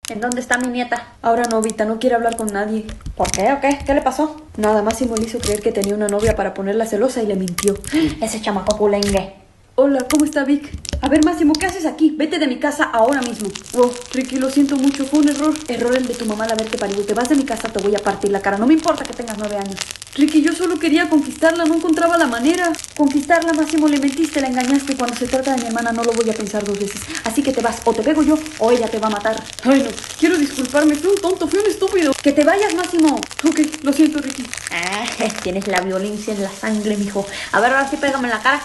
¿En dónde está mi nieta? Ahora no, Vita, no quiere hablar con nadie. ¿Por qué o qué? ¿Qué le pasó? Nada, Máximo le hizo creer que tenía una novia para ponerla celosa y le mintió. Ese chamaco culengue. Hola, ¿cómo está Vic? A ver, Máximo, ¿qué haces aquí? Vete de mi casa ahora mismo. Oh, Ricky, lo siento mucho, fue un error. Error el de tu mamá al haberte parido. Te vas de mi casa, te voy a partir la cara. No me importa que tengas 9 años. Ricky, yo solo quería conquistarla, no encontraba la manera. Conquistarla, Máximo, le mentiste, la engañaste. Cuando se trata de mi hermana no lo voy a pensar 2 veces. Así que te vas, o te pego yo, o ella te va a matar. Ay, no, quiero disculparme, fui un tonto, fui un estúpido. Que te vayas, Máximo. Ok, lo siento, Ricky. Tienes la violencia en la sangre, mijo. A ver, ahora sí pégame en la cara.